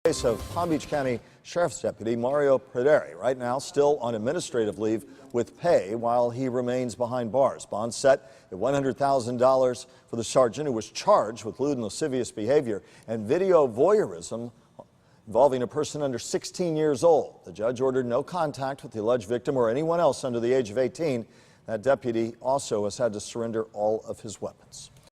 Case of Palm Beach County Sheriff's Deputy Mario Praderi, right now still on administrative leave with pay while he remains behind bars. Bond set at $100,000 for the sergeant who was charged with lewd and lascivious behavior and video voyeurism involving a person under 16 years old. The judge ordered no contact with the alleged victim or anyone else under the age of 18. That deputy also has had to surrender all of his weapons.